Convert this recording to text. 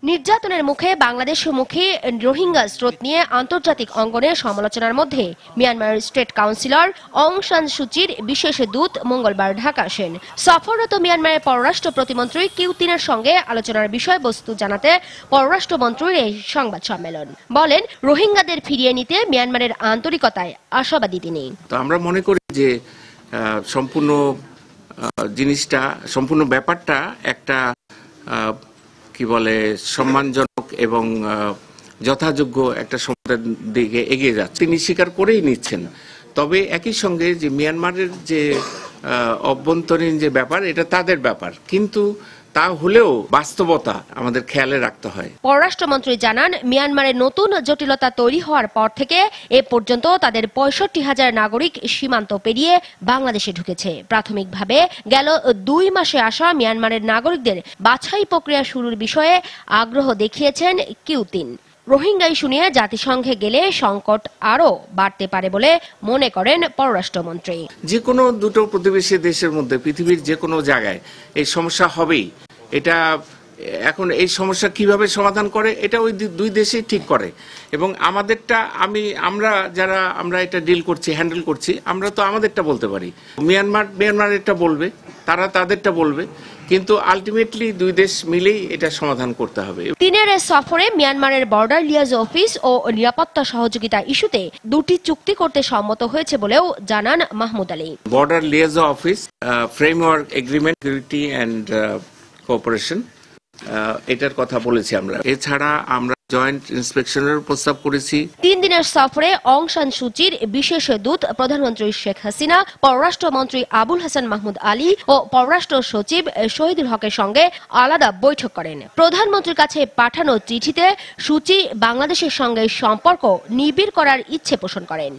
নির্যাতনের মুখে বাংলাদেশমুখী রোহিঙ্গা স্রোত নিয়ে আন্তর্জাতিক অঙ্গনে সমালোচনার মধ্যে মিয়ানমারের স্টেট কাউন্সিলর অং সান সুচির বিশেষ দূত মঙ্গলবার ঢাকা আসেন। সফররত মিয়ানমারের পররাষ্ট্র প্রতিমন্ত্রী কিউ3-এর সঙ্গে আলোচনার বিষয়বস্তু জানাতে পররাষ্ট্রমন্ত্রীর এই সংবাদ সম্মেলন। বলেন, রোহিঙ্গাদের ফিরিয়ে নিতে মিয়ানমারের আন্তরিকতায় আশাবাদী তিনি। তো আমরা মনে করি যে সম্পূর্ণ জিনিসটা, সম্পূর্ণ ব্যাপারটা একটা কি বলে সম্মানজনক এবং যথাযোগ্য একটা সমাধানের দিকে এগিয়ে যাচ্ছে। তিনি স্বীকার করেই নিচ্ছেন। তবে একই সঙ্গে যে মিয়ানমারের যে অভ্যন্তরীণ যে ব্যাপার, এটা তাদের ব্যাপার, কিন্তু তা হলেও বাস্তবতা আমাদের খেয়ালে রাখতে হয়। পররাষ্ট্রমন্ত্রী জানান, মিয়ানমারের নতুন জটিলতা তৈরি হওয়ার পর থেকে এ পর্যন্ত তাদের 65,000 নাগরিক সীমান্ত পেরিয়ে বাংলাদেশে ঢুকেছে। প্রাথমিকভাবে গেল 2 মাসে আসা মিয়ানমারের নাগরিকদের বাছাই প্রক্রিয়া শুরুর বিষয়ে আগ্রহ দেখিয়েছেন কিউ3। রোহিঙ্গা ইস্যু নিয়ে জাতিসংঘে গেলে সংকট আরও বাড়তে পারে বলে মনে করেন পররাষ্ট্রমন্ত্রী। যে কোনো দুটো প্রতিবেশী দেশের মধ্যে পৃথিবীর যে কোনো জায়গায় এই সমস্যা হবেই। এটা এখন এই সমস্যা কিভাবে সমাধান করে, এটা ওই দুই দেশেই ঠিক করে। এবং আমরা যারা এটা ডিল করছি, হ্যান্ডেল করছি, আমরা তো আমাদেরটা বলতে পারি, মিয়ানমারেরটা বলবে, তারা তাদেরটা বলবে, কিন্তু আলটিমেটলি দুই দেশ মিলেই এটা সমাধান করতে হবে। দিনের সফরে মিয়ানমারের বর্ডার লিয়াজ অফিস ও নিরাপত্তা সহযোগিতা ইস্যুতে 2টি চুক্তি করতে সম্মত হয়েছে বলেও জানান Mahmud Ali. Border liaison office, framework agreement, security and cooperation, এটার কথা বলেছি আমরা। এছাড়া আমরা জয়েন্ট ইন্সপেকশনের প্রস্তাব করেছি। 3 দিনের সফরে অং সান সুচির বিশেষ দূত প্রধানমন্ত্রী শেখ হাসিনা, পররাষ্ট্রমন্ত্রী আবুল হাসান মাহমুদ আলী ও পররাষ্ট্র সচিব শহীদুল হকের সঙ্গে আলাদা বৈঠক করেন। প্রধানমন্ত্রীর কাছে পাঠানো চিঠিতে সুচি বাংলাদেশের সঙ্গে সম্পর্ক নিবিড় করার ইচ্ছে পোষণ করেন।